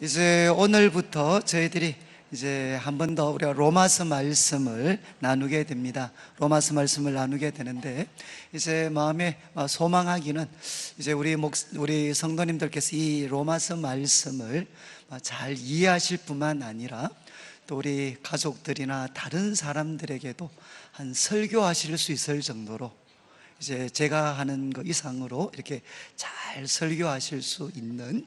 이제 오늘부터 저희들이 이제 한 번 더 우리가 로마서 말씀을 나누게 됩니다. 로마서 말씀을 나누게 되는데, 이제 마음에 소망하기는 이제 우리 성도님들께서 이 로마서 말씀을 잘 이해하실 뿐만 아니라 또 우리 가족들이나 다른 사람들에게도 한 설교하실 수 있을 정도로 이제 제가 하는 것 이상으로 이렇게 잘 설교하실 수 있는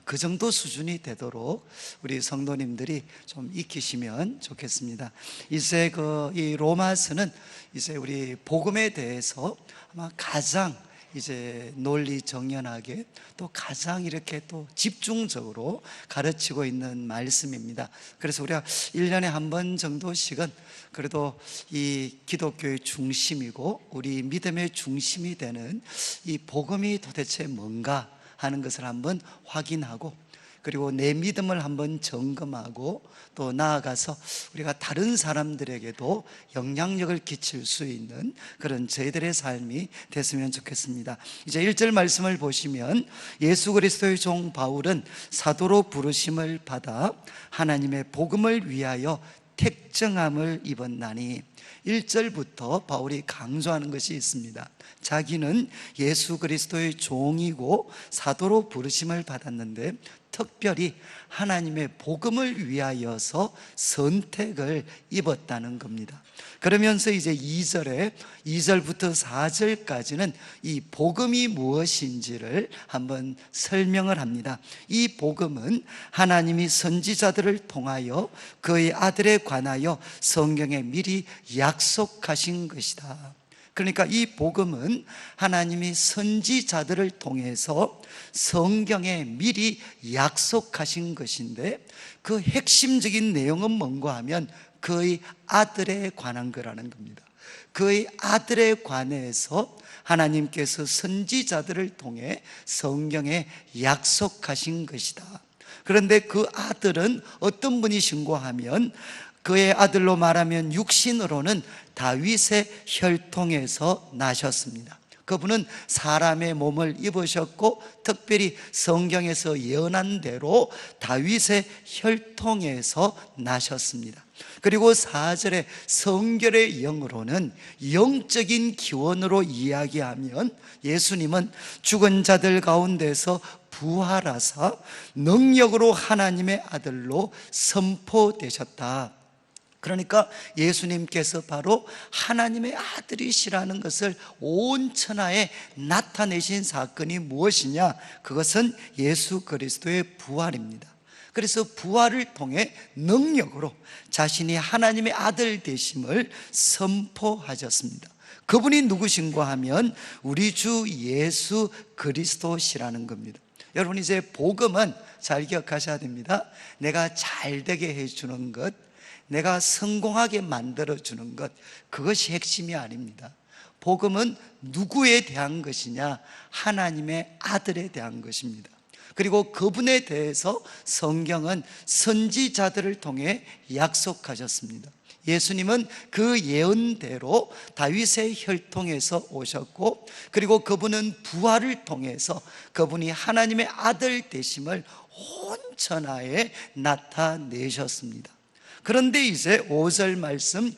그 정도 수준이 되도록 우리 성도님들이 좀 익히시면 좋겠습니다. 이제 이 로마서는 이제 우리 복음에 대해서 아마 가장 이제 논리 정연하게 또 가장 이렇게 또 집중적으로 가르치고 있는 말씀입니다. 그래서 우리가 1년에 한 번 정도씩은 그래도 이 기독교의 중심이고 우리 믿음의 중심이 되는 이 복음이 도대체 뭔가 하는 것을 한번 확인하고, 그리고 내 믿음을 한번 점검하고 또 나아가서 우리가 다른 사람들에게도 영향력을 끼칠 수 있는 그런 저희들의 삶이 됐으면 좋겠습니다. 이제 1절 말씀을 보시면, 예수 그리스도의 종 바울은 사도로 부르심을 받아 하나님의 복음을 위하여 택정함을 입었나니, 1절부터 바울이 강조하는 것이 있습니다. 자기는 예수 그리스도의 종이고 사도로 부르심을 받았는데 특별히 하나님의 복음을 위하여서 선택을 입었다는 겁니다. 그러면서 이제 2절부터 4절까지는 이 복음이 무엇인지를 한번 설명을 합니다. 이 복음은 하나님이 선지자들을 통하여 그의 아들에 관하여 성경에 미리 약속하신 것이다. 그러니까 이 복음은 하나님이 선지자들을 통해서 성경에 미리 약속하신 것인데, 그 핵심적인 내용은 뭔가 하면 그의 아들에 관한 거라는 겁니다. 그의 아들에 관해서 하나님께서 선지자들을 통해 성경에 약속하신 것이다. 그런데 그 아들은 어떤 분이신고 하면, 그의 아들로 말하면 육신으로는 다윗의 혈통에서 나셨습니다. 그분은 사람의 몸을 입으셨고 특별히 성경에서 예언한 대로 다윗의 혈통에서 나셨습니다. 그리고 4절에 성결의 영으로는, 영적인 기원으로 이야기하면 예수님은 죽은 자들 가운데서 부활하사 능력으로 하나님의 아들로 선포되셨다. 그러니까 예수님께서 바로 하나님의 아들이시라는 것을 온 천하에 나타내신 사건이 무엇이냐? 그것은 예수 그리스도의 부활입니다. 그래서 부활을 통해 능력으로 자신이 하나님의 아들 되심을 선포하셨습니다. 그분이 누구신가 하면 우리 주 예수 그리스도시라는 겁니다. 여러분, 이제 복음은 잘 기억하셔야 됩니다. 내가 잘 되게 해주는 것, 내가 성공하게 만들어주는 것, 그것이 핵심이 아닙니다. 복음은 누구에 대한 것이냐? 하나님의 아들에 대한 것입니다. 그리고 그분에 대해서 성경은 선지자들을 통해 약속하셨습니다. 예수님은 그 예언대로 다윗의 혈통에서 오셨고, 그리고 그분은 부활을 통해서 그분이 하나님의 아들 되심을 온 천하에 나타내셨습니다. 그런데 이제 5절 말씀,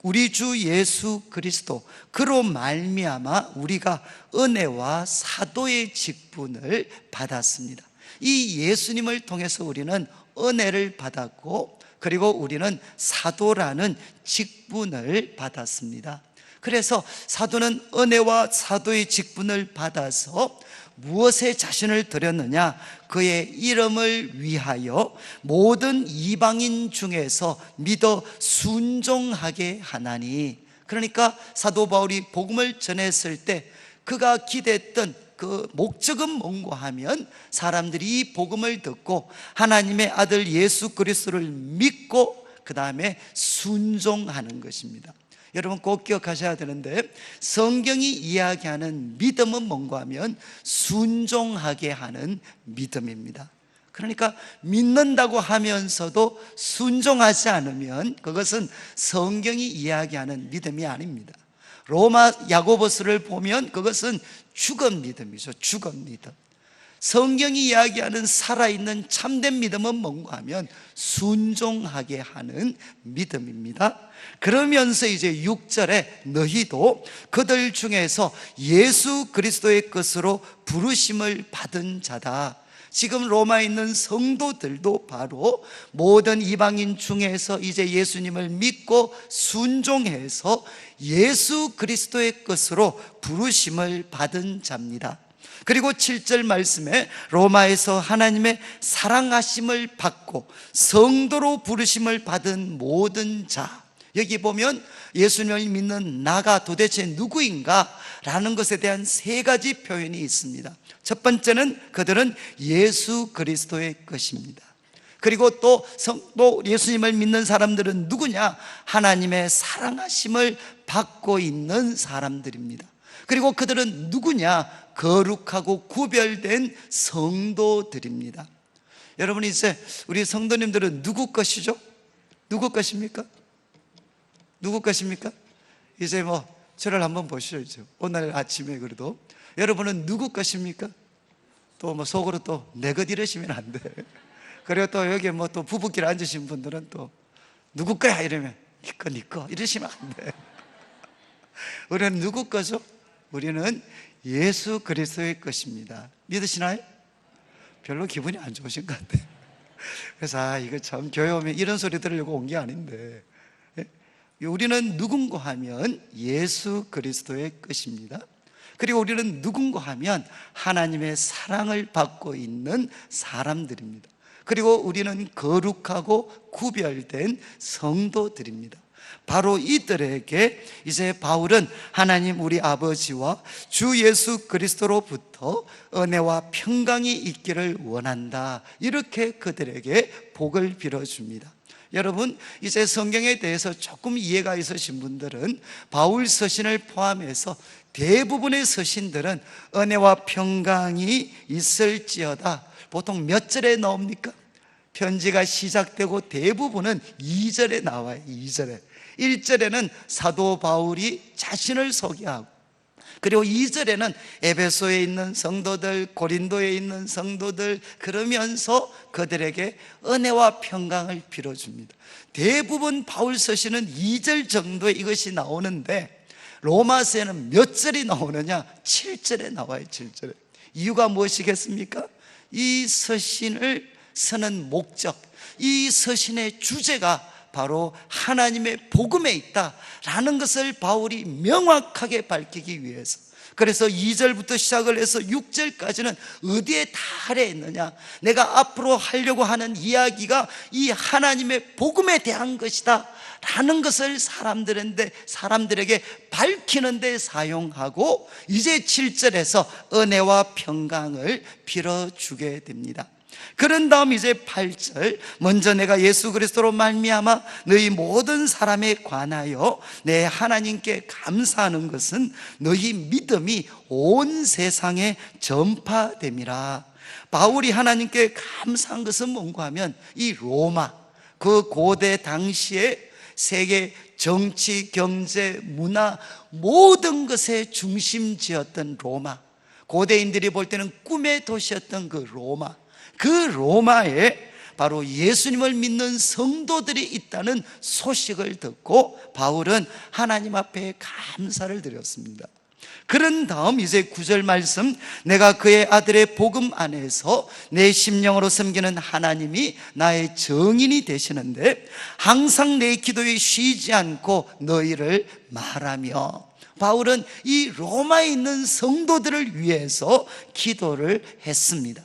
우리 주 예수 그리스도 그로 말미암아 우리가 은혜와 사도의 직분을 받았습니다. 이 예수님을 통해서 우리는 은혜를 받았고, 그리고 우리는 사도라는 직분을 받았습니다. 그래서 사도는 은혜와 사도의 직분을 받아서 무엇에 자신을 드렸느냐? 그의 이름을 위하여 모든 이방인 중에서 믿어 순종하게 하나니. 그러니까 사도 바울이 복음을 전했을 때 그가 기대했던 그 목적은 뭔가 하면, 사람들이 이 복음을 듣고 하나님의 아들 예수 그리스도를 믿고 그 다음에 순종하는 것입니다. 여러분, 꼭 기억하셔야 되는데, 성경이 이야기하는 믿음은 뭔가 하면 순종하게 하는 믿음입니다. 그러니까 믿는다고 하면서도 순종하지 않으면 그것은 성경이 이야기하는 믿음이 아닙니다. 로마 야고보서를 보면 그것은 죽은 믿음이죠. 죽은 믿음. 성경이 이야기하는 살아있는 참된 믿음은 뭔가 하면 순종하게 하는 믿음입니다. 그러면서 이제 6절에 너희도 그들 중에서 예수 그리스도의 것으로 부르심을 받은 자다. 지금 로마에 있는 성도들도 바로 모든 이방인 중에서 이제 예수님을 믿고 순종해서 예수 그리스도의 것으로 부르심을 받은 자입니다. 그리고 7절 말씀에 로마에서 하나님의 사랑하심을 받고 성도로 부르심을 받은 모든 자, 여기 보면 예수님을 믿는 나가 도대체 누구인가? 라는 것에 대한 세 가지 표현이 있습니다. 첫 번째는 그들은 예수 그리스도의 것입니다. 그리고 또 예수님을 믿는 사람들은 누구냐? 하나님의 사랑하심을 받고 있는 사람들입니다. 그리고 그들은 누구냐? 거룩하고 구별된 성도들입니다. 여러분, 이제 우리 성도님들은 누구 것이죠? 누구 것입니까? 누구 것입니까? 이제 저를 한번 보시죠. 오늘 아침에 그래도 여러분은 누구 것입니까? 또 속으로 또 내 것 이러시면 안 돼. 그리고 또 여기 또 부부끼리 앉으신 분들은 또 누구 거야 이러면 네 거 이러시면 안 돼. 우리는 누구 거죠? 우리는 예수 그리스도의 것입니다. 믿으시나요? 별로 기분이 안 좋으신 것 같아요. 그래서 이거 참 교회 오면 이런 소리 들으려고 온 게 아닌데, 우리는 누군가 하면 예수 그리스도의 것입니다. 그리고 우리는 누군가 하면 하나님의 사랑을 받고 있는 사람들입니다. 그리고 우리는 거룩하고 구별된 성도들입니다. 바로 이들에게 이제 바울은 하나님 우리 아버지와 주 예수 그리스도로부터 은혜와 평강이 있기를 원한다, 이렇게 그들에게 복을 빌어줍니다. 여러분, 이제 성경에 대해서 조금 이해가 있으신 분들은 바울 서신을 포함해서 대부분의 서신들은 은혜와 평강이 있을지어다 보통 몇 절에 나옵니까? 편지가 시작되고 대부분은 2절에 나와요. 2절에. 1절에는 사도 바울이 자신을 소개하고, 그리고 2절에는 에베소에 있는 성도들, 고린도에 있는 성도들, 그러면서 그들에게 은혜와 평강을 빌어줍니다. 대부분 바울 서신은 2절 정도에 이것이 나오는데 로마서에는 몇 절이 나오느냐? 7절에 나와요. 7절에. 이유가 무엇이겠습니까? 이 서신을 쓰는 목적, 이 서신의 주제가 바로 하나님의 복음에 있다라는 것을 바울이 명확하게 밝히기 위해서, 그래서 2절부터 시작을 해서 6절까지는 어디에 달해 있느냐? 내가 앞으로 하려고 하는 이야기가 이 하나님의 복음에 대한 것이다 라는 것을 사람들에게 밝히는 데 사용하고, 이제 7절에서 은혜와 평강을 빌어주게 됩니다. 그런 다음 이제 8절, 먼저 내가 예수 그리스도로 말미암아 너희 모든 사람에 관하여 내 하나님께 감사하는 것은 너희 믿음이 온 세상에 전파됨이라. 바울이 하나님께 감사한 것은 뭔가 하면 이 로마, 그 고대 당시에 세계 정치, 경제, 문화 모든 것의 중심지였던 로마, 고대인들이 볼 때는 꿈의 도시였던 그 로마, 그 로마에 바로 예수님을 믿는 성도들이 있다는 소식을 듣고 바울은 하나님 앞에 감사를 드렸습니다. 그런 다음 이제 9절 말씀, 내가 그의 아들의 복음 안에서 내 심령으로 섬기는 하나님이 나의 정인이 되시는데 항상 내 기도에 쉬지 않고 너희를 말하며, 바울은 이 로마에 있는 성도들을 위해서 기도를 했습니다.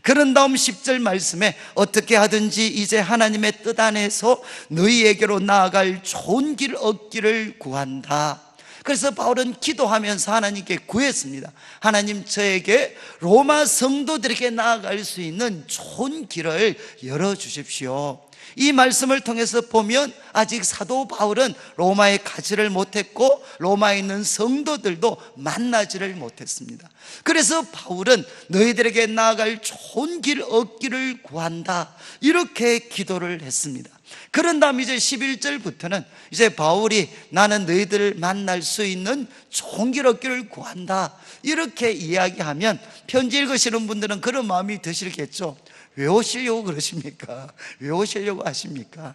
그런 다음 10절 말씀에 어떻게 하든지 이제 하나님의 뜻 안에서 너희에게로 나아갈 좋은 길 얻기를 구한다. 그래서 바울은 기도하면서 하나님께 구했습니다. 하나님, 저에게 로마 성도들에게 나아갈 수 있는 좋은 길을 열어주십시오. 이 말씀을 통해서 보면 아직 사도 바울은 로마에 가지를 못했고 로마에 있는 성도들도 만나지를 못했습니다. 그래서 바울은 너희들에게 나아갈 좋은 길 얻기를 구한다, 이렇게 기도를 했습니다. 그런 다음 이제 11절부터는 이제 바울이 나는 너희들을 만날 수 있는 좋은 길 얻기를 구한다, 이렇게 이야기하면 편지 읽으시는 분들은 그런 마음이 드시겠죠. 왜 오시려고 그러십니까? 왜 오시려고 하십니까?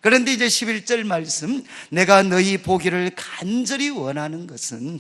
그런데 이제 11절 말씀, 내가 너희 보기를 간절히 원하는 것은,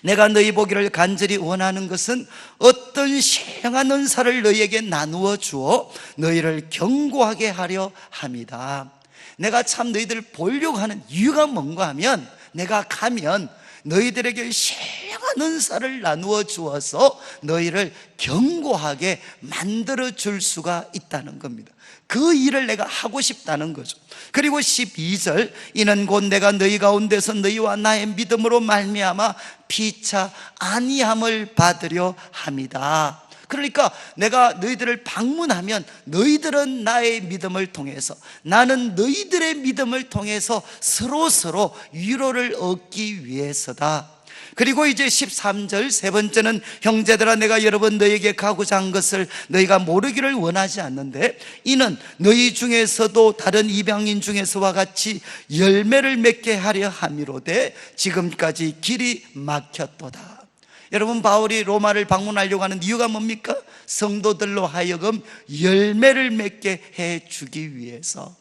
내가 너희 보기를 간절히 원하는 것은 어떤 신령한 은사를 너희에게 나누어 주어 너희를 견고하게 하려 함이다. 내가 참 너희들을 보려고 하는 이유가 뭔가 하면, 내가 가면 너희들에게 신령한 은사를 나누어 주어서 너희를 견고하게 만들어 줄 수가 있다는 겁니다. 그 일을 내가 하고 싶다는 거죠. 그리고 12절, 이는 곧 내가 너희 가운데서 너희와 나의 믿음으로 말미암아 피차 아니함을 받으려 함이다. 그러니까 내가 너희들을 방문하면 너희들은 나의 믿음을 통해서, 나는 너희들의 믿음을 통해서 서로 위로를 얻기 위해서다. 그리고 이제 13절 세 번째는, 형제들아 내가 여러 번 너희에게 가고자 한 것을 너희가 모르기를 원하지 않는데, 이는 너희 중에서도 다른 이방인 중에서와 같이 열매를 맺게 하려 함이로되 지금까지 길이 막혔도다. 여러분, 바울이 로마를 방문하려고 하는 이유가 뭡니까? 성도들로 하여금 열매를 맺게 해주기 위해서,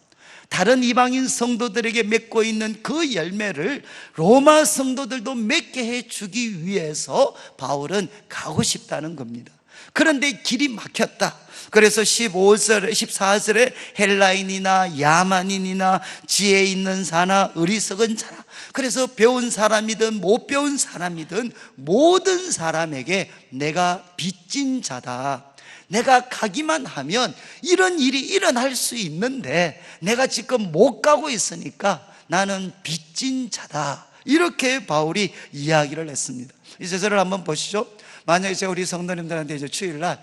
다른 이방인 성도들에게 맺고 있는 그 열매를 로마 성도들도 맺게 해주기 위해서 바울은 가고 싶다는 겁니다. 그런데 길이 막혔다. 그래서 15절, 14절에 헬라인이나 야만인이나 지혜 있는 자나 어리석은 자나, 그래서 배운 사람이든 못 배운 사람이든 모든 사람에게 내가 빚진 자다. 내가 가기만 하면 이런 일이 일어날 수 있는데 내가 지금 못 가고 있으니까 나는 빚진 자다, 이렇게 바울이 이야기를 했습니다. 이 제사를 한번 보시죠. 만약에 제가 우리 성도님들한테 이제 주일날,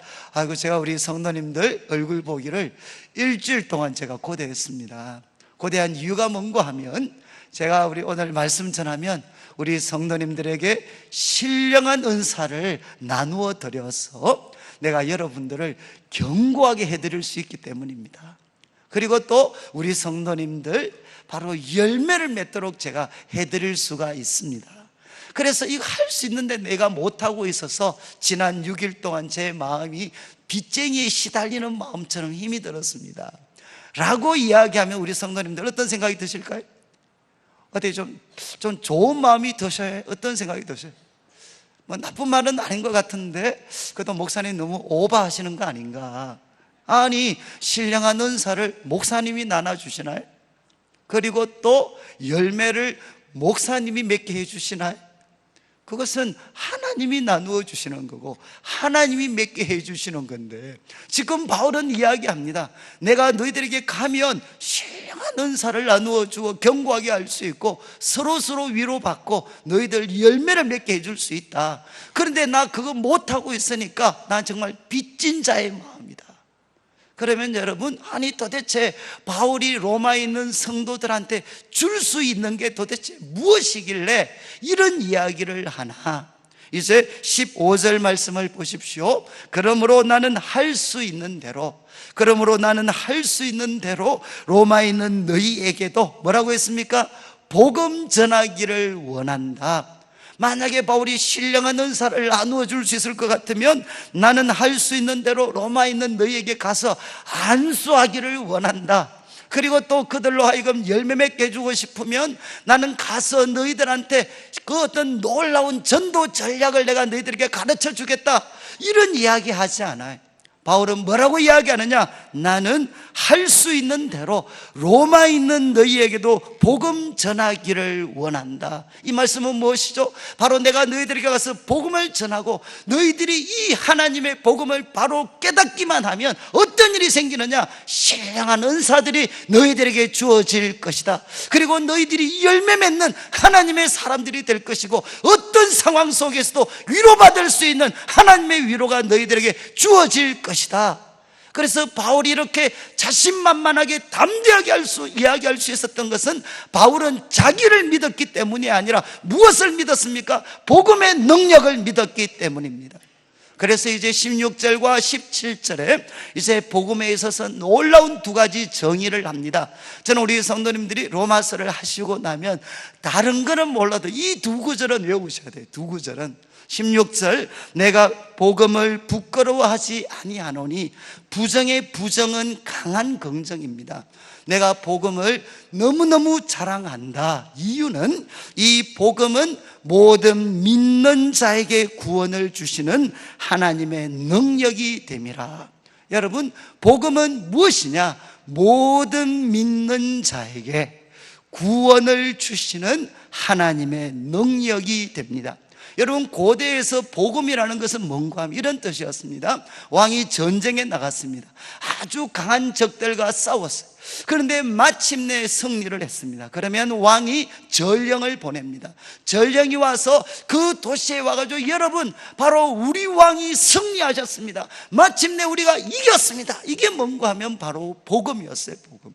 제가 우리 성도님들 얼굴 보기를 일주일 동안 제가 고대했습니다. 고대한 이유가 뭔가 하면, 제가 우리 오늘 말씀 전하면 우리 성도님들에게 신령한 은사를 나누어 드려서 내가 여러분들을 견고하게 해드릴 수 있기 때문입니다. 그리고 또 우리 성도님들 바로 열매를 맺도록 제가 해드릴 수가 있습니다. 그래서 이거 할 수 있는데 내가 못하고 있어서 지난 6일 동안 제 마음이 빚쟁이에 시달리는 마음처럼 힘이 들었습니다 라고 이야기하면 우리 성도님들 어떤 생각이 드실까요? 어떻게 좀 좋은 마음이 드셔요? 어떤 생각이 드셔요? 뭐 나쁜 말은 아닌 것 같은데 그래도 목사님 너무 오버하시는 거 아닌가? 아니, 신령한 은사를 목사님이 나눠주시나요? 그리고 또 열매를 목사님이 맺게 해주시나요? 그것은 하나님이 나누어 주시는 거고 하나님이 맺게 해주시는 건데, 지금 바울은 이야기합니다. 내가 너희들에게 가면 신령한 은사를 나누어 주어 견고하게 할 수 있고 서로 위로받고 너희들 열매를 맺게 해줄 수 있다. 그런데 나 그거 못하고 있으니까 난 정말 빚진 자의 마음이다. 그러면 여러분, 아니 도대체 바울이 로마에 있는 성도들한테 줄 수 있는 게 도대체 무엇이길래 이런 이야기를 하나? 이제 15절 말씀을 보십시오. 그러므로 나는 할 수 있는 대로, 로마에 있는 너희에게도 뭐라고 했습니까? 복음 전하기를 원한다. 만약에 바울이 신령한 은사를 나누어 줄 수 있을 것 같으면 나는 할 수 있는 대로 로마에 있는 너희에게 가서 안수하기를 원한다. 그리고 또 그들로 하여금 열매 맺게 해주고 싶으면 나는 가서 너희들한테 그 어떤 놀라운 전도 전략을 내가 너희들에게 가르쳐 주겠다, 이런 이야기 하지 않아요. 바울은 뭐라고 이야기하느냐? 나는 할 수 있는 대로 로마에 있는 너희에게도 복음 전하기를 원한다. 이 말씀은 무엇이죠? 바로 내가 너희들에게 가서 복음을 전하고 너희들이 이 하나님의 복음을 바로 깨닫기만 하면 어떤 일이 생기느냐? 신령한 은사들이 너희들에게 주어질 것이다. 그리고 너희들이 열매 맺는 하나님의 사람들이 될 것이고 어떤 상황 속에서도 위로받을 수 있는 하나님의 위로가 너희들에게 주어질 것이다. 그래서 바울이 이렇게 자신만만하게 담대하게 이야기할 수 있었던 것은 바울은 자기를 믿었기 때문이 아니라 무엇을 믿었습니까? 복음의 능력을 믿었기 때문입니다. 그래서 이제 16절과 17절에 이제 복음에 있어서 놀라운 두 가지 정의를 합니다. 저는 우리 성도님들이 로마서를 하시고 나면 다른 거는 몰라도 이 두 구절은 외우셔야 돼요. 두 구절은 16절, 내가 복음을 부끄러워하지 아니하노니, 부정의 부정은 강한 긍정입니다. 내가 복음을 너무너무 자랑한다. 이유는 이 복음은 모든 믿는 자에게 구원을 주시는 하나님의 능력이 됨이라. 여러분, 복음은 무엇이냐? 모든 믿는 자에게 구원을 주시는 하나님의 능력이 됩니다. 여러분, 고대에서 복음이라는 것은 뭔가 하면 이런 뜻이었습니다. 왕이 전쟁에 나갔습니다. 아주 강한 적들과 싸웠어요. 그런데 마침내 승리를 했습니다. 그러면 왕이 전령을 보냅니다. 전령이 와서 그 도시에 와가지고, 여러분, 바로 우리 왕이 승리하셨습니다. 마침내 우리가 이겼습니다. 이게 뭔가 하면 바로 복음이었어요. 복음.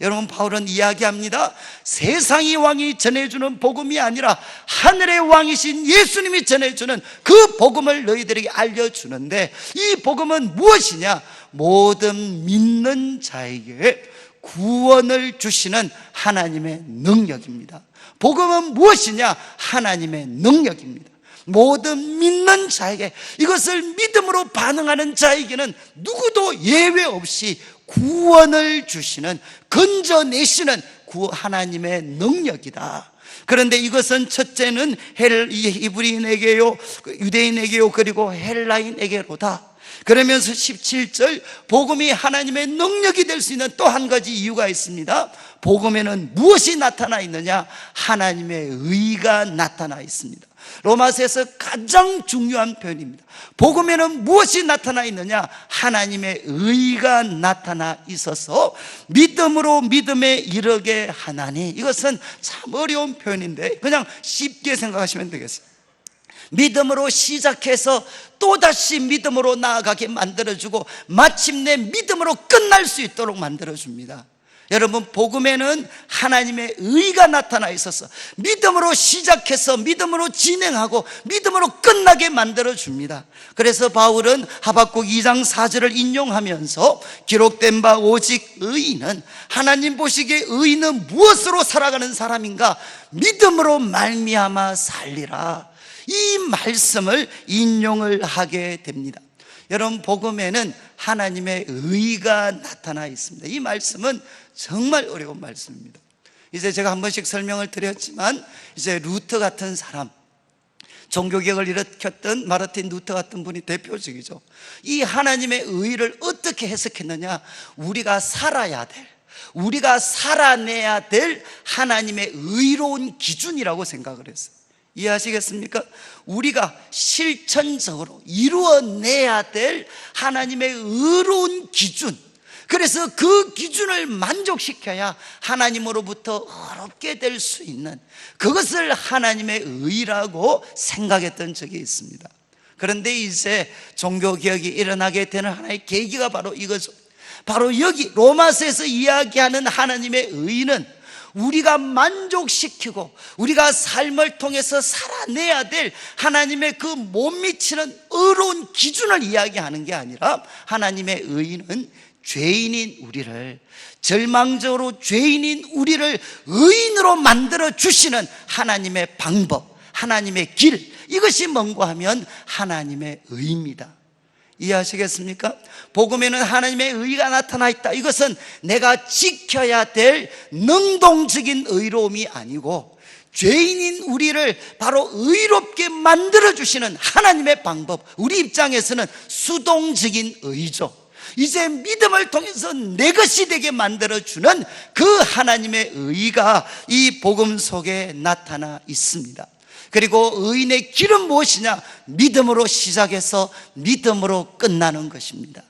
여러분, 바울은 이야기합니다. 세상의 왕이 전해주는 복음이 아니라 하늘의 왕이신 예수님이 전해주는 그 복음을 너희들에게 알려주는데, 이 복음은 무엇이냐? 모든 믿는 자에게 구원을 주시는 하나님의 능력입니다. 복음은 무엇이냐? 하나님의 능력입니다. 모든 믿는 자에게, 이것을 믿음으로 반응하는 자에게는 누구도 예외 없이 구원을 주시는, 건져내시는 하나님의 능력이다. 그런데 이것은 첫째는 히브리인에게요, 유대인에게요, 그리고 헬라인에게로다. 그러면서 17절, 복음이 하나님의 능력이 될 수 있는 또 한 가지 이유가 있습니다. 복음에는 무엇이 나타나 있느냐? 하나님의 의가 나타나 있습니다. 로마서에서 가장 중요한 표현입니다. 복음에는 무엇이 나타나 있느냐? 하나님의 의가 나타나 있어서 믿음으로 믿음에 이르게 하나니. 이것은 참 어려운 표현인데 그냥 쉽게 생각하시면 되겠습니다. 믿음으로 시작해서 또다시 믿음으로 나아가게 만들어주고, 마침내 믿음으로 끝날 수 있도록 만들어줍니다. 여러분, 복음에는 하나님의 의가 나타나 있어서 믿음으로 시작해서 믿음으로 진행하고 믿음으로 끝나게 만들어줍니다. 그래서 바울은 하박국 2장 4절을 인용하면서, 기록된 바 오직 의인은, 하나님 보시기에 의인은 무엇으로 살아가는 사람인가? 믿음으로 말미암아 살리라. 이 말씀을 인용을 하게 됩니다. 여러분, 복음에는 하나님의 의가 나타나 있습니다. 이 말씀은 정말 어려운 말씀입니다. 이제 제가 한 번씩 설명을 드렸지만, 이제 루터 같은 사람, 종교개혁을 일으켰던 마르틴 루터 같은 분이 대표적이죠. 이 하나님의 의를 어떻게 해석했느냐? 우리가 살아야 될, 우리가 살아내야 될 하나님의 의로운 기준이라고 생각을 했어요. 이해하시겠습니까? 우리가 실천적으로 이루어내야 될 하나님의 의로운 기준, 그래서 그 기준을 만족시켜야 하나님으로부터 어렵게 될 수 있는, 그것을 하나님의 의라고 생각했던 적이 있습니다. 그런데 이제 종교개혁이 일어나게 되는 하나의 계기가 바로 이거죠. 바로 여기 로마서에서 이야기하는 하나님의 의는 우리가 만족시키고 우리가 삶을 통해서 살아내야 될 하나님의 그 못 미치는 의로운 기준을 이야기하는 게 아니라, 하나님의 의는 죄인인 우리를, 절망적으로 죄인인 우리를 의인으로 만들어 주시는 하나님의 방법, 하나님의 길, 이것이 뭔가 하면 하나님의 의입니다. 이해하시겠습니까? 복음에는 하나님의 의가 나타나 있다. 이것은 내가 지켜야 될 능동적인 의로움이 아니고, 죄인인 우리를 바로 의롭게 만들어주시는 하나님의 방법, 우리 입장에서는 수동적인 의죠. 이제 믿음을 통해서 내 것이 되게 만들어주는 그 하나님의 의가 이 복음 속에 나타나 있습니다. 그리고 의인의 길은 무엇이냐? 믿음으로 시작해서 믿음으로 끝나는 것입니다.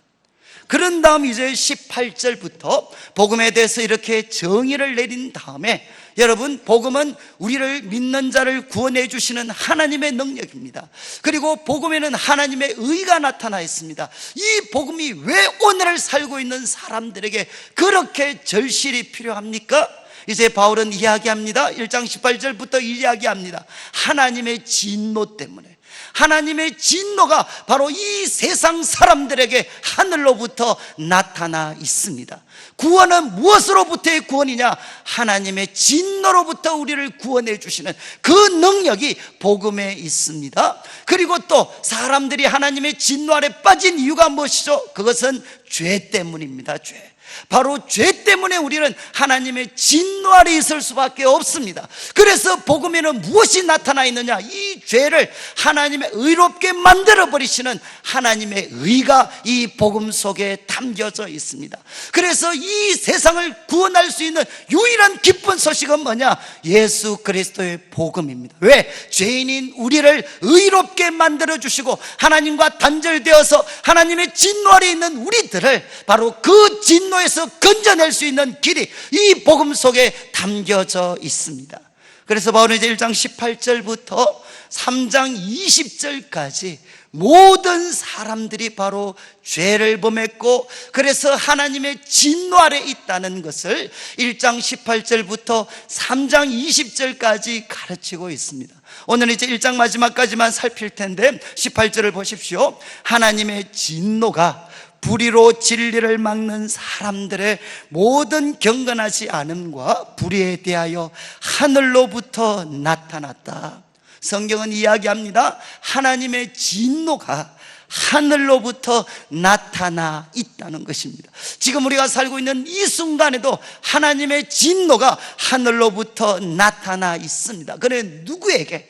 그런 다음 이제 18절부터 복음에 대해서 이렇게 정의를 내린 다음에, 여러분, 복음은 우리를 믿는 자를 구원해 주시는 하나님의 능력입니다. 그리고 복음에는 하나님의 의가 나타나 있습니다. 이 복음이 왜 오늘을 살고 있는 사람들에게 그렇게 절실히 필요합니까? 이제 바울은 이야기합니다. 1장 18절부터 이야기합니다. 하나님의 진노 때문에, 하나님의 진노가 바로 이 세상 사람들에게 하늘로부터 나타나 있습니다. 구원은 무엇으로부터의 구원이냐? 하나님의 진노로부터 우리를 구원해 주시는 그 능력이 복음에 있습니다. 그리고 또 사람들이 하나님의 진노 아래 빠진 이유가 무엇이죠? 그것은 죄 때문입니다. 죄. 바로 죄 때문에 우리는 하나님의 진노 아래 있을 수밖에 없습니다. 그래서 복음에는 무엇이 나타나 있느냐? 이 죄를 하나님의 의롭게 만들어 버리시는 하나님의 의가 이 복음 속에 담겨져 있습니다. 그래서 이 세상을 구원할 수 있는 유일한 기쁜 소식은 뭐냐? 예수 그리스도의 복음입니다. 왜? 죄인인 우리를 의롭게 만들어 주시고 하나님과 단절되어서 하나님의 진노 아래 있는 우리들을 바로 그 진노에서 건져낼 수 있는 길이 이 복음 속에 담겨져 있습니다. 그래서 바울은 이제 1장 18절부터 3장 20절까지 모든 사람들이 바로 죄를 범했고 그래서 하나님의 진노 아래 있다는 것을 1장 18절부터 3장 20절까지 가르치고 있습니다. 오늘 이제 1장 마지막까지만 살필 텐데 18절을 보십시오. 하나님의 진노가 불의로 진리를 막는 사람들의 모든 경건하지 않음과 불의에 대하여 하늘로부터 나타났다. 성경은 이야기합니다. 하나님의 진노가 하늘로부터 나타나 있다는 것입니다. 지금 우리가 살고 있는 이 순간에도 하나님의 진노가 하늘로부터 나타나 있습니다. 그래 누구에게?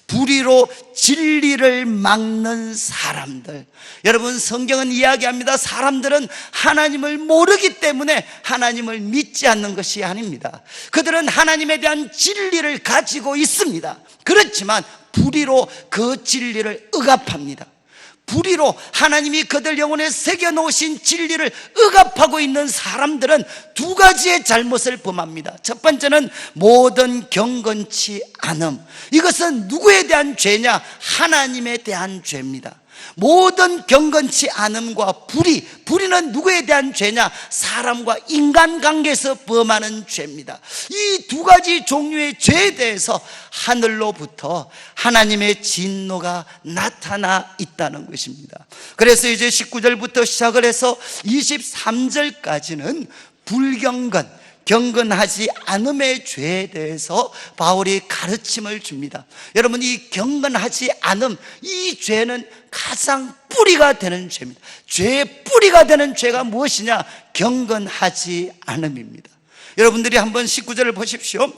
불의로 진리를 막는 사람들. 여러분, 성경은 이야기합니다. 사람들은 하나님을 모르기 때문에 하나님을 믿지 않는 것이 아닙니다. 그들은 하나님에 대한 진리를 가지고 있습니다. 그렇지만 불의로 그 진리를 억압합니다. 불의로 하나님이 그들 영혼에 새겨놓으신 진리를 억압하고 있는 사람들은 두 가지의 잘못을 범합니다. 첫 번째는 모든 경건치 않음. 이것은 누구에 대한 죄냐? 하나님에 대한 죄입니다. 모든 경건치 않음과 불의는 누구에 대한 죄냐? 사람과 인간관계에서 범하는 죄입니다. 이 두 가지 종류의 죄에 대해서 하늘로부터 하나님의 진노가 나타나 있다는 것입니다. 그래서 이제 19절부터 시작을 해서 23절까지는 경건하지 않음의 죄에 대해서 바울이 가르침을 줍니다. 여러분, 이 경건하지 않음, 이 죄는 가장 뿌리가 되는 죄입니다. 죄의 뿌리가 되는 죄가 무엇이냐? 경건하지 않음입니다. 여러분들이 한번 19절을 보십시오.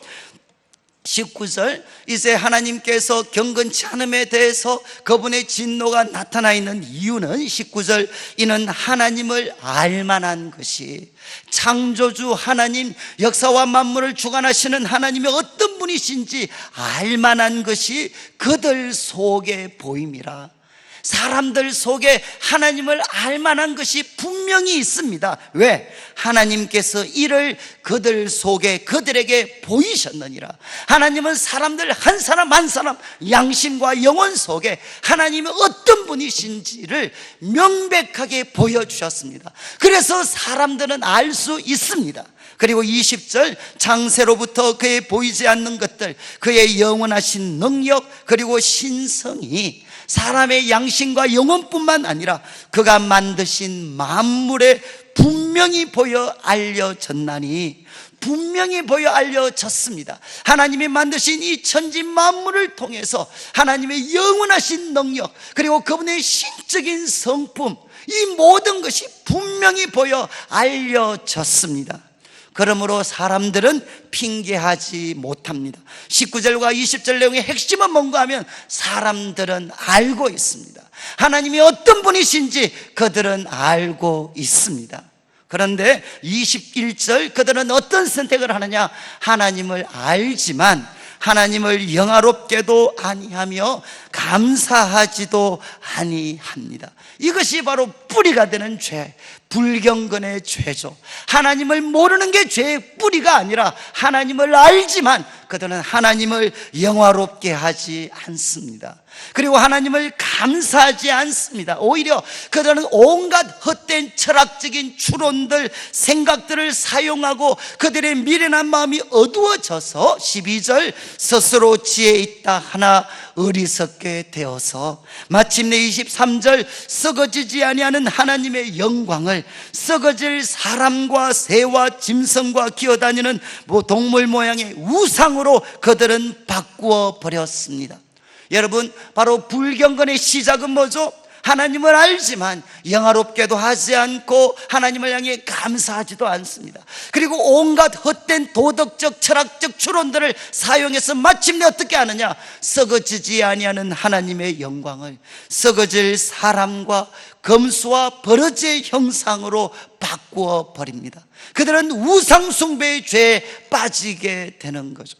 19절, 이제 하나님께서 경건치 않음에 대해서 그분의 진노가 나타나 있는 이유는 19절, 이는 하나님을 알만한 것이, 창조주 하나님, 역사와 만물을 주관하시는 하나님이 어떤 분이신지 알만한 것이 그들 속에 보임이라. 사람들 속에 하나님을 알만한 것이 분명히 있습니다. 왜? 하나님께서 이를 그들 속에 그들에게 보이셨느니라. 하나님은 사람들 한 사람 한 사람 양심과 영혼 속에 하나님이 어떤 분이신지를 명백하게 보여주셨습니다. 그래서 사람들은 알 수 있습니다. 그리고 20절, 창세로부터 그의 보이지 않는 것들, 그의 영원하신 능력, 그리고 신성이 사람의 양심과 영혼뿐만 아니라 그가 만드신 만물에 분명히 보여 알려졌나니, 분명히 보여 알려졌습니다. 하나님이 만드신 이 천지 만물을 통해서 하나님의 영원하신 능력, 그리고 그분의 신적인 성품, 이 모든 것이 분명히 보여 알려졌습니다. 그러므로 사람들은 핑계하지 못합니다. 19절과 20절 내용의 핵심은 뭔가 하면 사람들은 알고 있습니다. 하나님이 어떤 분이신지 그들은 알고 있습니다. 그런데 21절, 그들은 어떤 선택을 하느냐? 하나님을 알지만 하나님을 영화롭게도 아니하며 감사하지도 아니합니다. 이것이 바로 뿌리가 되는 죄, 불경건의 죄죠. 하나님을 모르는 게 죄의 뿌리가 아니라 하나님을 알지만 그들은 하나님을 영화롭게 하지 않습니다. 그리고 하나님을 감사하지 않습니다. 오히려 그들은 온갖 헛된 철학적인 추론들, 생각들을 사용하고 그들의 미련한 마음이 어두워져서 12절 스스로 지혜 있다 하나 어리석게 되어서 마침내 23절 썩어지지 아니하는 하나님의 영광을 썩어질 사람과 새와 짐승과 기어다니는 동물 모양의 우상으로 그들은 바꾸어 버렸습니다. 여러분, 바로 불경건의 시작은 뭐죠? 하나님을 알지만 영화롭게도 하지 않고 하나님을 향해 감사하지도 않습니다. 그리고 온갖 헛된 도덕적 철학적 추론들을 사용해서 마침내 어떻게 하느냐? 썩어지지 아니하는 하나님의 영광을 썩어질 사람과 검수와 버러지의 형상으로 바꾸어 버립니다. 그들은 우상 숭배의 죄에 빠지게 되는 거죠.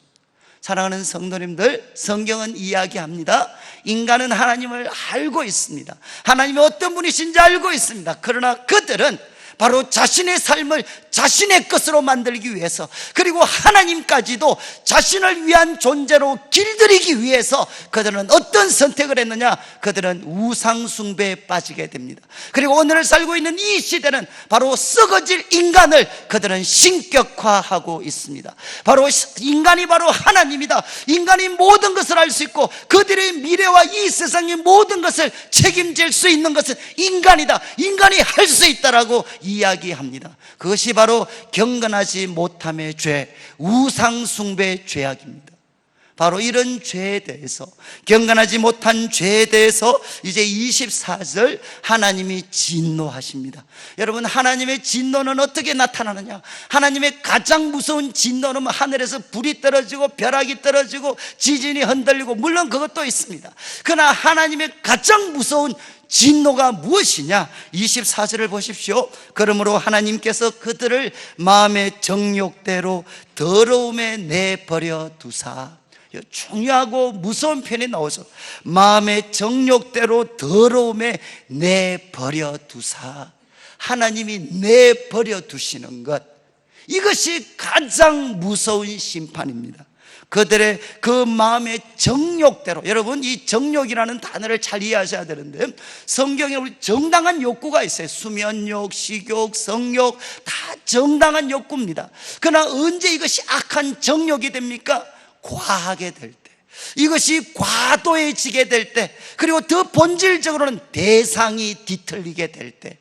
사랑하는 성도님들, 성경은 이야기합니다. 인간은 하나님을 알고 있습니다. 하나님이 어떤 분이신지 알고 있습니다. 그러나 그들은 바로 자신의 삶을 자신의 것으로 만들기 위해서, 그리고 하나님까지도 자신을 위한 존재로 길들이기 위해서 그들은 어떤 선택을 했느냐? 그들은 우상 숭배에 빠지게 됩니다. 그리고 오늘 살고 있는 이 시대는 바로 썩어질 인간을 그들은 신격화하고 있습니다. 바로 인간이 바로 하나님이다. 인간이 모든 것을 알 수 있고 그들의 미래와 이 세상의 모든 것을 책임질 수 있는 것은 인간이다. 인간이 할 수 있다라고 이야기합니다. 그것이 바로 경건하지 못함의 죄, 우상 숭배의 죄악입니다. 바로 이런 죄에 대해서, 경건하지 못한 죄에 대해서 이제 24절 하나님이 진노하십니다. 여러분, 하나님의 진노는 어떻게 나타나느냐? 하나님의 가장 무서운 진노는 하늘에서 불이 떨어지고 벼락이 떨어지고 지진이 흔들리고, 물론 그것도 있습니다. 그러나 하나님의 가장 무서운 진노가 무엇이냐? 24절을 보십시오. 그러므로 하나님께서 그들을 마음의 정욕대로 더러움에 내버려 두사. 중요하고 무서운 편이 나오죠. 마음의 정욕대로 더러움에 내버려 두사. 하나님이 내버려 두시는 것, 이것이 가장 무서운 심판입니다. 그들의 그 마음의 정욕대로, 여러분, 이 정욕이라는 단어를 잘 이해하셔야 되는데, 성경에 우리 정당한 욕구가 있어요. 수면욕, 식욕, 성욕, 다 정당한 욕구입니다. 그러나 언제 이것이 악한 정욕이 됩니까? 과하게 될 때, 이것이 과도해지게 될 때, 그리고 더 본질적으로는 대상이 뒤틀리게 될 때,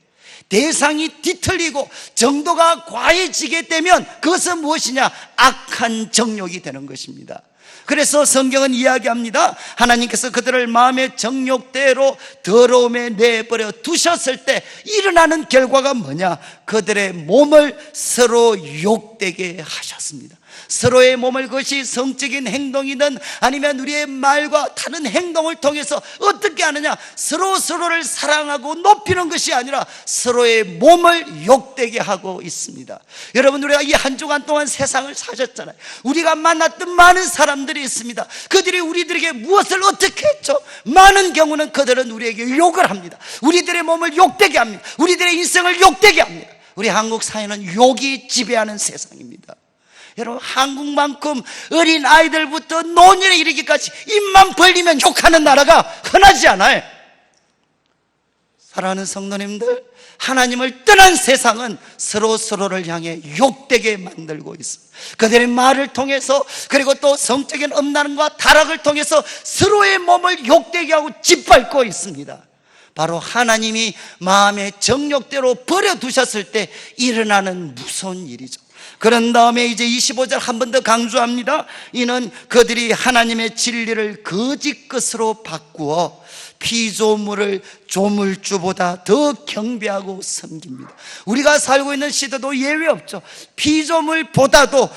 대상이 뒤틀리고 정도가 과해지게 되면 그것은 무엇이냐? 악한 정욕이 되는 것입니다. 그래서 성경은 이야기합니다. 하나님께서 그들을 마음의 정욕대로 더러움에 내버려 두셨을 때 일어나는 결과가 뭐냐? 그들의 몸을 서로 욕되게 하셨습니다. 서로의 몸을, 그것이 성적인 행동이든 아니면 우리의 말과 다른 행동을 통해서 어떻게 하느냐? 서로를 사랑하고 높이는 것이 아니라 서로의 몸을 욕되게 하고 있습니다. 여러분, 우리가 이 한 주간 동안 세상을 사셨잖아요. 우리가 만났던 많은 사람들이 있습니다. 그들이 우리들에게 무엇을 어떻게 했죠? 많은 경우는 그들은 우리에게 욕을 합니다. 우리들의 몸을 욕되게 합니다. 우리들의 인생을 욕되게 합니다. 우리 한국 사회는 욕이 지배하는 세상입니다. 여러분, 한국만큼 어린 아이들부터 노년에 이르기까지 입만 벌리면 욕하는 나라가 흔하지 않아요. 사랑하는 성도님들, 하나님을 떠난 세상은 서로를 향해 욕되게 만들고 있습니다. 그들의 말을 통해서, 그리고 또 성적인 음란과 타락을 통해서 서로의 몸을 욕되게 하고 짓밟고 있습니다. 바로 하나님이 마음의 정욕대로 버려두셨을 때 일어나는 무서운 일이죠. 그런 다음에 이제 25절 한 번 더 강조합니다. 이는 그들이 하나님의 진리를 거짓 것으로 바꾸어 피조물을 조물주보다 더 경배하고 섬깁니다. 우리가 살고 있는 시대도 예외 없죠. 피조물보다도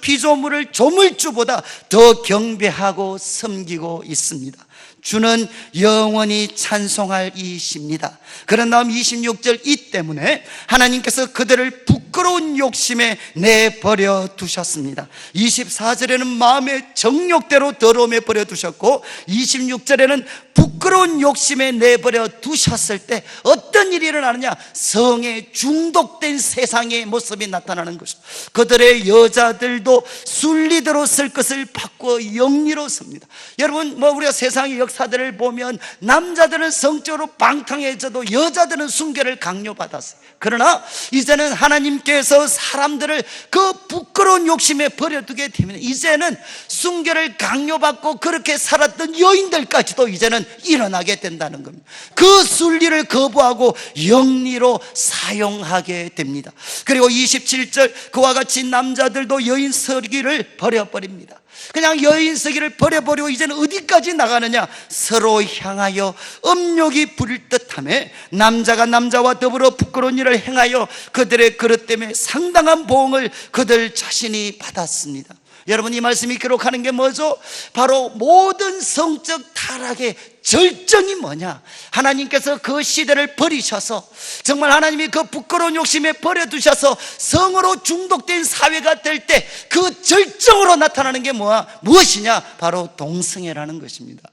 피조물을 조물주보다 더 경배하고 섬기고 있습니다. 주는 영원히 찬송할 이십니다. 그런 다음 26절, 이 때문에 하나님께서 그들을 부끄러운 욕심에 내버려 두셨습니다. 24절에는 마음의 정욕대로 더러움에 버려 두셨고, 26절에는 부끄러운 욕심에 내버려 두셨을 때 어떤 어떤 일이 일어나느냐? 성에 중독된 세상의 모습이 나타나는 것입니다. 그들의 여자들도 순리대로 쓸 것을 바꾸어 영리로 씁니다. 여러분, 우리가 세상의 역사들을 보면 남자들은 성적으로 방탕해져도 여자들은 순결을 강요받았어요. 그러나 이제는 하나님께서 사람들을 그 부끄러운 욕심에 버려두게 되면 이제는 순결을 강요받고 그렇게 살았던 여인들까지도 이제는 일어나게 된다는 겁니다. 그 순리를 거부하고 영리로 사용하게 됩니다. 그리고 27절, 그와 같이 남자들도 여인 서기를 버려버립니다. 그냥 여인 서기를 버려버리고 이제는 어디까지 나가느냐? 서로 향하여 음욕이 부릴 듯하며 남자가 남자와 더불어 부끄러운 일을 행하여 그들의 그릇 때문에 상당한 보응을 그들 자신이 받았습니다. 여러분, 이 말씀이 기록하는 게 뭐죠? 바로 모든 성적 타락의 절정이 뭐냐? 하나님께서 그 시대를 버리셔서 정말 하나님이 그 부끄러운 욕심에 버려두셔서 성으로 중독된 사회가 될 때 그 절정으로 나타나는 게 무엇이냐? 바로 동성애라는 것입니다.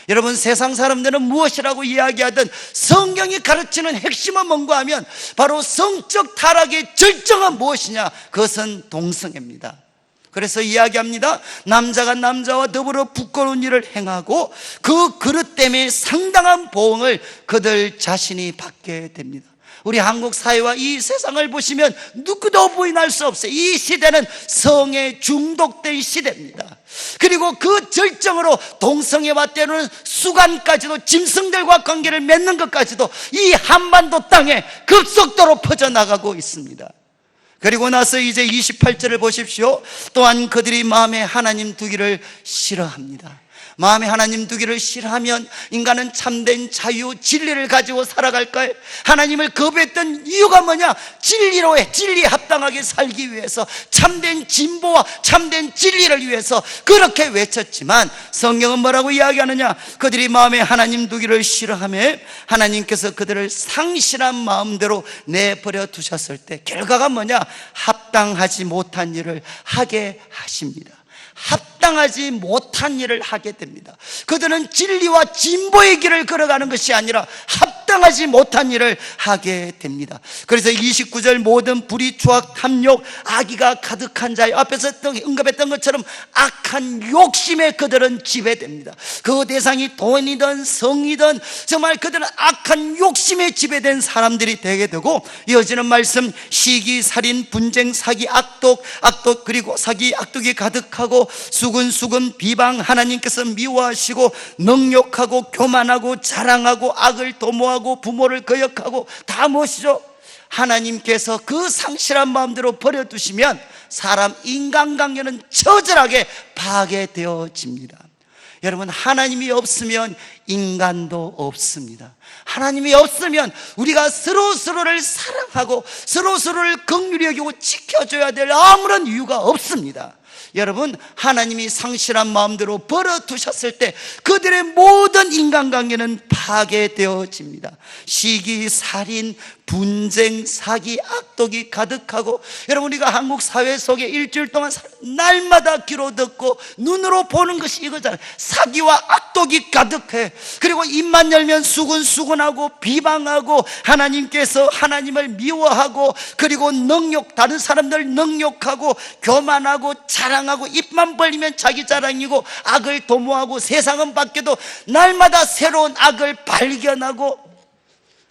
여러분, 세상 사람들은 무엇이라고 이야기하든 성경이 가르치는 핵심은 뭔가 하면 바로 성적 타락의 절정은 무엇이냐? 그것은 동성애입니다. 그래서 이야기합니다. 남자가 남자와 더불어 부끄러운 일을 행하고 그 그릇 때문에 상당한 보응을 그들 자신이 받게 됩니다. 우리 한국 사회와 이 세상을 보시면 누구도 부인할 수 없어요. 이 시대는 성에 중독된 시대입니다. 그리고 그 절정으로 동성애와 때로는 수간까지도 짐승들과 관계를 맺는 것까지도 이 한반도 땅에 급속도로 퍼져나가고 있습니다. 그리고 나서 이제 28절을 보십시오. 또한 그들이 마음에 하나님 두기를 싫어합니다. 마음에 하나님 두기를 싫어하면 인간은 참된 자유, 진리를 가지고 살아갈까요? 하나님을 거부했던 이유가 뭐냐? 진리로 해, 진리에 합당하게 살기 위해서, 참된 진보와 참된 진리를 위해서 그렇게 외쳤지만 성경은 뭐라고 이야기하느냐? 그들이 마음에 하나님 두기를 싫어하며 하나님께서 그들을 상실한 마음대로 내버려 두셨을 때 결과가 뭐냐? 합당하지 못한 일을 하게 하십니다. 합당하지 못한 일을 하게 됩니다. 그들은 진리와 진보의 길을 걸어가는 것이 아니라 합당하지 못한 일을 하게 됩니다. 그래서 29절, 모든 불의, 추악, 탐욕, 악의가 가득한 자의, 앞에서 언급했던 것처럼 악한 욕심에 그들은 지배됩니다. 그 대상이 돈이든 성이든 정말 그들은 악한 욕심에 지배된 사람들이 되게 되고, 이어지는 말씀, 시기, 살인, 분쟁, 사기, 악독, 그리고 사기, 악독이 가득하고 수근수근 비방, 하나님께서 미워하시고 능욕하고 교만하고 자랑하고 악을 도모하고 부모를 거역하고, 다 무엇이죠? 하나님께서 그 상실한 마음대로 버려두시면 사람 인간관계는 처절하게 파괴되어집니다. 여러분, 하나님이 없으면 인간도 없습니다. 하나님이 없으면 우리가 서로서로를 사랑하고 서로서로를 긍휼히 여기고 지켜줘야 될 아무런 이유가 없습니다. 여러분, 하나님이 상실한 마음대로 버려두셨을 때 그들의 모든 인간관계는 파괴되어집니다. 시기, 살인, 분쟁, 사기, 악독이 가득하고, 여러분, 우리가 한국 사회 속에 일주일 동안 날마다 귀로 듣고 눈으로 보는 것이 이거잖아요. 사기와 악독이 가득해. 그리고 입만 열면 수근수근하고 비방하고 하나님께서 하나님을 미워하고, 그리고 다른 사람들 능욕하고 교만하고 자랑하고, 입만 벌리면 자기 자랑이고 악을 도모하고, 세상은 밖에도 날마다 새로운 악을 발견하고,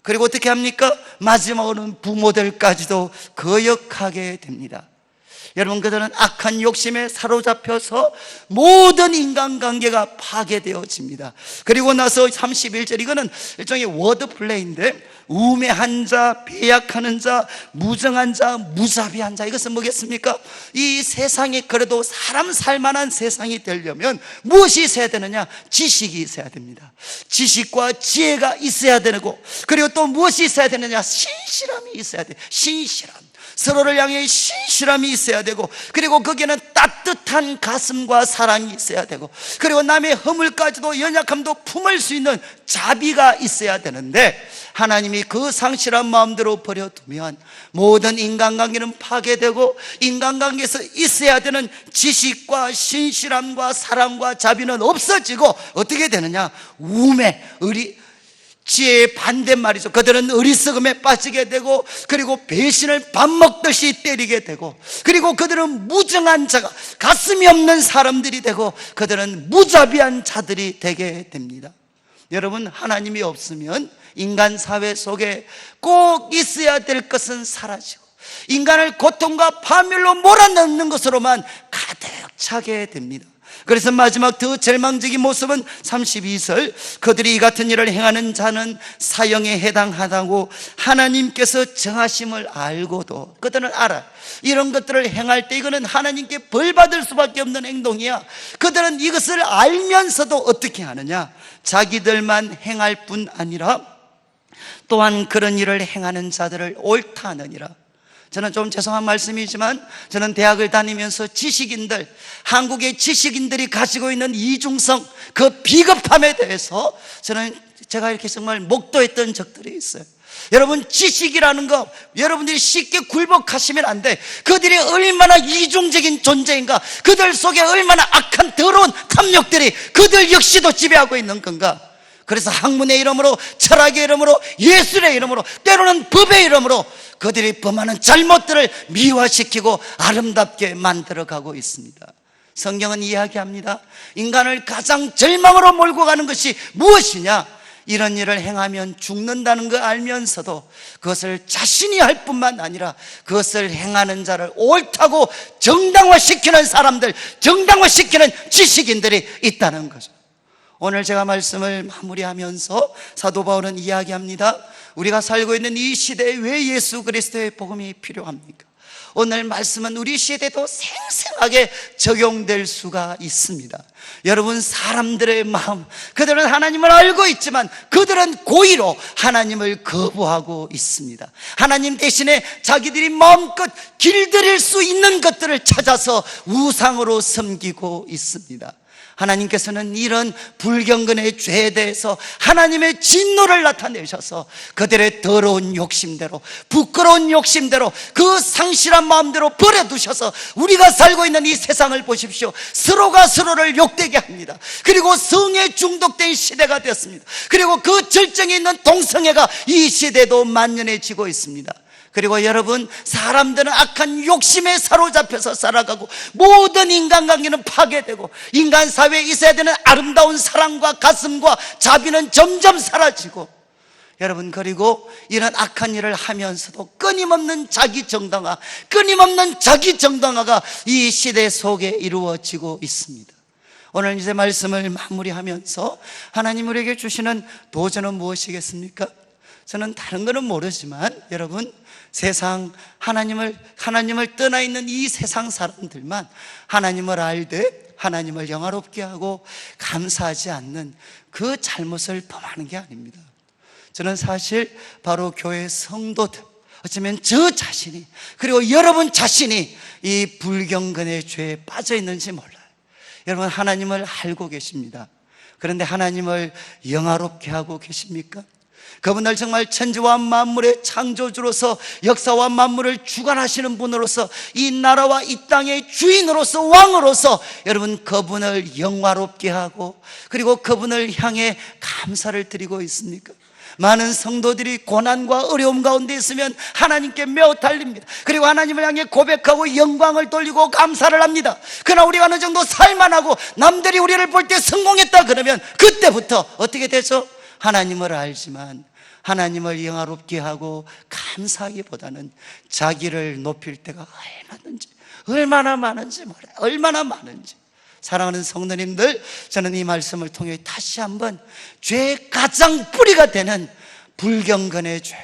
그리고 어떻게 합니까? 마지막으로는 부모들까지도 거역하게 됩니다. 여러분, 그들은 악한 욕심에 사로잡혀서 모든 인간관계가 파괴되어집니다. 그리고 나서 31절, 이거는 일종의 워드플레이인데, 우매한 자, 배약하는 자, 무정한 자, 무자비한 자, 이것은 뭐겠습니까? 이 세상에 그래도 사람 살만한 세상이 되려면 무엇이 있어야 되느냐? 지식이 있어야 됩니다. 지식과 지혜가 있어야 되고, 그리고 또 무엇이 있어야 되느냐? 신실함이 있어야 돼요. 신실함, 서로를 향해 신실함이 있어야 되고, 그리고 거기에는 따뜻한 가슴과 사랑이 있어야 되고, 그리고 남의 허물까지도 연약함도 품을 수 있는 자비가 있어야 되는데, 하나님이 그 상실한 마음대로 버려두면 모든 인간관계는 파괴되고, 인간관계에서 있어야 되는 지식과 신실함과 사랑과 자비는 없어지고, 어떻게 되느냐? 지혜의 반대말이죠. 그들은 어리석음에 빠지게 되고, 그리고 배신을 밥 먹듯이 때리게 되고, 그리고 그들은 무정한 자가, 가슴이 없는 사람들이 되고, 그들은 무자비한 자들이 되게 됩니다. 여러분, 하나님이 없으면 인간 사회 속에 꼭 있어야 될 것은 사라지고, 인간을 고통과 파멸로 몰아넣는 것으로만 가득 차게 됩니다. 그래서 마지막 더 절망적인 모습은 32절, 그들이 이 같은 일을 행하는 자는 사형에 해당하다고 하나님께서 정하심을 알고도, 그들은 알아요. 이런 것들을 행할 때 이거는 하나님께 벌 받을 수밖에 없는 행동이야. 그들은 이것을 알면서도 어떻게 하느냐? 자기들만 행할 뿐 아니라 또한 그런 일을 행하는 자들을 옳다 하느니라. 저는 좀 죄송한 말씀이지만, 저는 대학을 다니면서 지식인들, 한국의 지식인들이 가지고 있는 이중성, 그 비겁함에 대해서 제가 이렇게 정말 목도했던 적들이 있어요. 여러분, 지식이라는 거 여러분들이 쉽게 굴복하시면 안 돼. 그들이 얼마나 이중적인 존재인가, 그들 속에 얼마나 악한 더러운 탐욕들이 그들 역시도 지배하고 있는 건가. 그래서 학문의 이름으로, 철학의 이름으로, 예술의 이름으로, 때로는 법의 이름으로 그들이 범하는 잘못들을 미화시키고 아름답게 만들어가고 있습니다. 성경은 이야기합니다. 인간을 가장 절망으로 몰고 가는 것이 무엇이냐? 이런 일을 행하면 죽는다는 거 알면서도 그것을 자신이 할 뿐만 아니라 그것을 행하는 자를 옳다고 정당화시키는 사람들, 정당화시키는 지식인들이 있다는 거죠. 오늘 제가 말씀을 마무리하면서 사도 바울은 이야기합니다. 우리가 살고 있는 이 시대에 왜 예수 그리스도의 복음이 필요합니까? 오늘 말씀은 우리 시대에도 생생하게 적용될 수가 있습니다. 여러분, 사람들의 마음, 그들은 하나님을 알고 있지만 그들은 고의로 하나님을 거부하고 있습니다. 하나님 대신에 자기들이 마음껏 길들일 수 있는 것들을 찾아서 우상으로 섬기고 있습니다. 하나님께서는 이런 불경건의 죄에 대해서 하나님의 진노를 나타내셔서 그들의 더러운 욕심대로, 부끄러운 욕심대로, 그 상실한 마음대로 버려두셔서 우리가 살고 있는 이 세상을 보십시오. 서로가 서로를 욕되게 합니다. 그리고 성에 중독된 시대가 되었습니다. 그리고 그 절정에 있는 동성애가 이 시대도 만연해지고 있습니다. 그리고 여러분, 사람들은 악한 욕심에 사로잡혀서 살아가고 모든 인간관계는 파괴되고 인간 사회에 있어야 되는 아름다운 사랑과 가슴과 자비는 점점 사라지고, 여러분, 그리고 이런 악한 일을 하면서도 끊임없는 자기 정당화, 끊임없는 자기 정당화가 이 시대 속에 이루어지고 있습니다. 오늘 이제 말씀을 마무리하면서 하나님 우리에게 주시는 도전은 무엇이겠습니까? 저는 다른 거는 모르지만 여러분, 세상, 하나님을 떠나 있는 이 세상 사람들만 하나님을 알되 하나님을 영화롭게 하고 감사하지 않는 그 잘못을 범하는 게 아닙니다. 저는 사실 바로 교회 성도들, 어쩌면 저 자신이, 그리고 여러분 자신이 이 불경건의 죄에 빠져 있는지 몰라요. 여러분, 하나님을 알고 계십니다. 그런데 하나님을 영화롭게 하고 계십니까? 그분을 정말 천지와 만물의 창조주로서, 역사와 만물을 주관하시는 분으로서, 이 나라와 이 땅의 주인으로서, 왕으로서 여러분 그분을 영화롭게 하고 그리고 그분을 향해 감사를 드리고 있습니까? 많은 성도들이 고난과 어려움 가운데 있으면 하나님께 매어 달립니다. 그리고 하나님을 향해 고백하고 영광을 돌리고 감사를 합니다. 그러나 우리가 어느 정도 살만하고 남들이 우리를 볼 때 성공했다 그러면 그때부터 어떻게 되죠? 하나님을 알지만 하나님을 영화롭게 하고 감사하기보다는 자기를 높일 때가 얼마나 많은지 몰라요. 얼마나 많은지. 사랑하는 성도님들, 저는 이 말씀을 통해 다시 한번 죄의 가장 뿌리가 되는 불경건의 죄,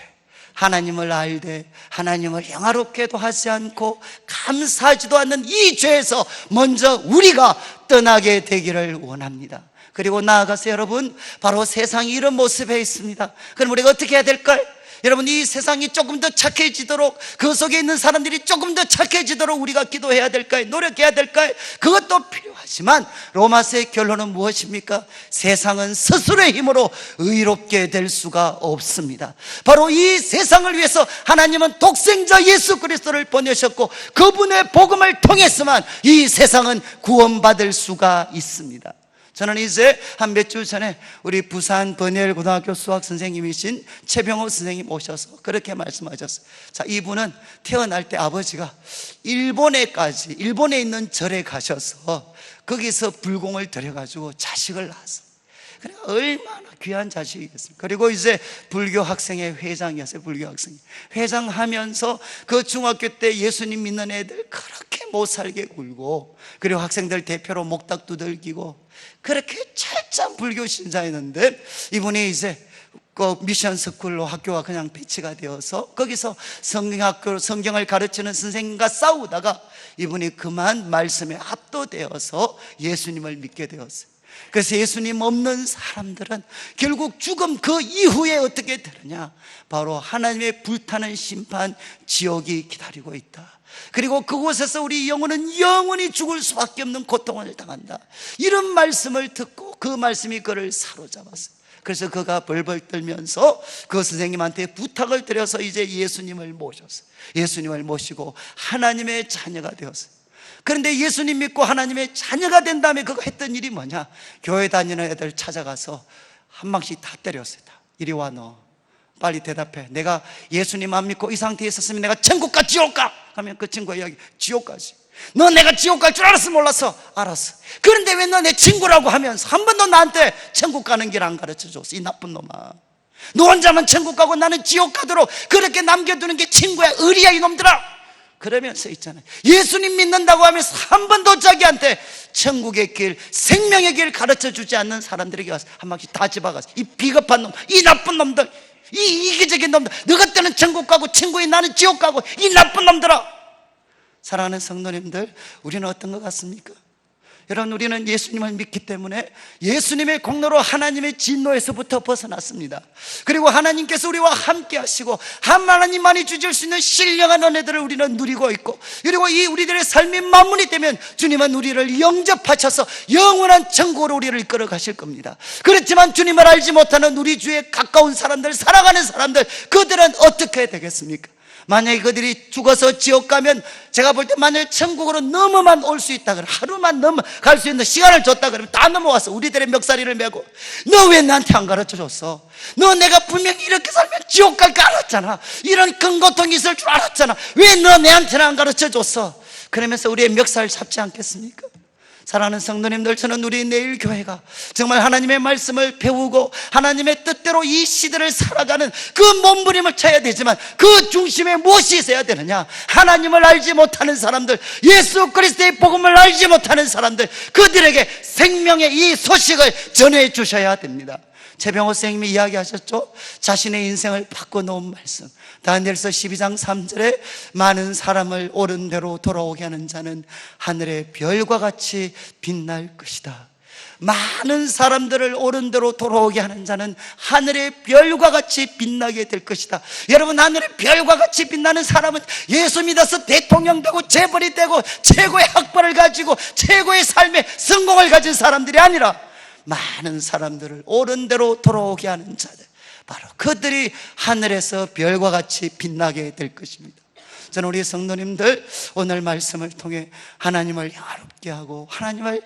하나님을 알되 하나님을 영화롭게도 하지 않고 감사하지도 않는 이 죄에서 먼저 우리가 떠나게 되기를 원합니다. 그리고 나아가서 여러분, 바로 세상이 이런 모습에 있습니다. 그럼 우리가 어떻게 해야 될까요? 여러분, 이 세상이 조금 더 착해지도록, 그 속에 있는 사람들이 조금 더 착해지도록 우리가 기도해야 될까요? 노력해야 될까요? 그것도 필요하지만 로마서의 결론은 무엇입니까? 세상은 스스로의 힘으로 의롭게 될 수가 없습니다. 바로 이 세상을 위해서 하나님은 독생자 예수 그리스도를 보내셨고 그분의 복음을 통해서만 이 세상은 구원받을 수가 있습니다. 저는 이제 한 몇 주 전에 우리 부산 버니엘 고등학교 수학 선생님이신 최병호 선생님 오셔서 그렇게 말씀하셨어요. 자, 이분은 태어날 때 아버지가 일본에 있는 절에 가셔서 거기서 불공을 들여가지고 자식을 낳았어요. 그러니까 얼마나 귀한 자식이겠습니까? 그리고 이제 불교 학생회 회장이었어요. 불교 학생 회장하면서 그 중학교 때 예수님 믿는 애들 그렇게 못 살게 굴고, 그리고 학생들 대표로 목탁 두들기고 그렇게 철저한 불교 신자였는데, 이분이 이제 그 미션 스쿨로 학교가 그냥 배치가 되어서 거기서 성경을 가르치는 선생님과 싸우다가 이분이 그만 말씀에 압도되어서 예수님을 믿게 되었어요. 그래서 예수님 없는 사람들은 결국 죽음 그 이후에 어떻게 되느냐, 바로 하나님의 불타는 심판, 지옥이 기다리고 있다. 그리고 그곳에서 우리 영혼은 영원히 죽을 수밖에 없는 고통을 당한다. 이런 말씀을 듣고 그 말씀이 그를 사로잡았어요. 그래서 그가 벌벌 떨면서 그 선생님한테 부탁을 드려서 이제 예수님을 모셨어요. 예수님을 모시고 하나님의 자녀가 되었어요. 그런데 예수님 믿고 하나님의 자녀가 된 다음에 그가 했던 일이 뭐냐, 교회 다니는 애들 찾아가서 한 방씩 다 때렸어요. 다. 이리 와, 너 빨리 대답해. 내가 예수님 안 믿고 이 상태에 있었으면 내가 천국 가 지옥 가? 하면 그 친구가 이야기, 지옥 가지. 너 내가 지옥 갈 줄 알았어 몰랐어? 알았어. 그런데 왜 너 내 친구라고 하면서 한 번도 나한테 천국 가는 길 안 가르쳐줬어? 이 나쁜 놈아, 너 혼자만 천국 가고 나는 지옥 가도록 그렇게 남겨두는 게 친구야? 의리야 이놈들아? 그러면서 있잖아요, 예수님 믿는다고 하면서 한 번도 자기한테 천국의 길, 생명의 길 가르쳐주지 않는 사람들에게 가서 한 방씩 다 집어가서, 이 비겁한 놈, 이 나쁜 놈들, 이 이기적인 놈들, 너 같으면 천국 가고 친구인 나는 지옥 가고, 이 나쁜 놈들아. 사랑하는 성도님들, 우리는 어떤 것 같습니까? 여러분, 우리는 예수님을 믿기 때문에 예수님의 공로로 하나님의 진노에서부터 벗어났습니다. 그리고 하나님께서 우리와 함께 하시고 하나님만이 주실 수 있는 신령한 은혜들을 우리는 누리고 있고, 그리고 이 우리들의 삶이 마무리 되면 주님은 우리를 영접하셔서 영원한 천국으로 우리를 이끌어 가실 겁니다. 그렇지만 주님을 알지 못하는 우리 주위에 가까운 사람들, 살아가는 사람들, 그들은 어떻게 되겠습니까? 만약에 그들이 죽어서 지옥 가면, 제가 볼 때 만약에 천국으로 넘어만 올 수 있다 그러면, 하루만 넘어갈 수 있는 시간을 줬다 그러면 다 넘어와서 우리들의 멱살이를 메고, 너 왜 나한테 안 가르쳐줬어? 너 내가 분명히 이렇게 살면 지옥 갈 거 알았잖아. 이런 큰 고통이 있을 줄 알았잖아. 왜 너 내한테는 안 가르쳐줬어? 그러면서 우리의 멱살을 잡지 않겠습니까? 사랑하는 성도님들, 저는 우리 내일 교회가 정말 하나님의 말씀을 배우고 하나님의 뜻대로 이 시대를 살아가는 그 몸부림을 쳐야 되지만, 그 중심에 무엇이 있어야 되느냐? 하나님을 알지 못하는 사람들, 예수 그리스도의 복음을 알지 못하는 사람들, 그들에게 생명의 이 소식을 전해 주셔야 됩니다. 최병호 선생님이 이야기하셨죠? 자신의 인생을 바꿔놓은 말씀, 다니엘서 12장 3절에 많은 사람을 옳은 대로 돌아오게 하는 자는 하늘의 별과 같이 빛날 것이다. 많은 사람들을 옳은 대로 돌아오게 하는 자는 하늘의 별과 같이 빛나게 될 것이다. 여러분, 하늘의 별과 같이 빛나는 사람은 예수 믿어서 대통령 되고 재벌이 되고 최고의 학벌을 가지고 최고의 삶의 성공을 가진 사람들이 아니라, 많은 사람들을 옳은 대로 돌아오게 하는 자들, 바로 그들이 하늘에서 별과 같이 빛나게 될 것입니다. 저는 우리 성도님들 오늘 말씀을 통해 하나님을 영화롭게 하고 하나님을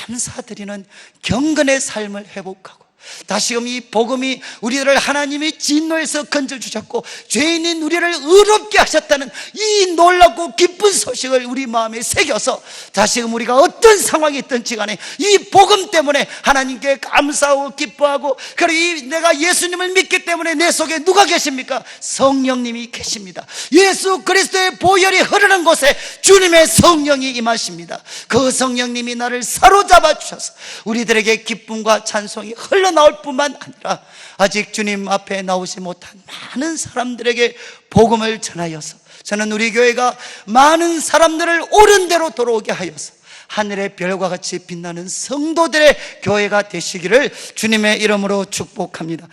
감사드리는 경건의 삶을 회복하고, 다시금 이 복음이 우리를 하나님이 진노에서 건져주셨고 죄인인 우리를 의롭게 하셨다는 이 놀랍고 기쁜 소식을 우리 마음에 새겨서, 다시금 우리가 어떤 상황이 있든지 간에 이 복음 때문에 하나님께 감사하고 기뻐하고, 그리고 내가 예수님을 믿기 때문에 내 속에 누가 계십니까? 성령님이 계십니다. 예수 그리스도의 보혈이 흐르는 곳에 주님의 성령이 임하십니다. 그 성령님이 나를 사로잡아 주셔서 우리들에게 기쁨과 찬송이 흘러나올 뿐만 아니라, 아직 주님 앞에 나오지 못한 많은 사람들에게 복음을 전하여서, 저는 우리 교회가 많은 사람들을 옳은 대로 돌아오게 하여서 하늘의 별과 같이 빛나는 성도들의 교회가 되시기를 주님의 이름으로 축복합니다.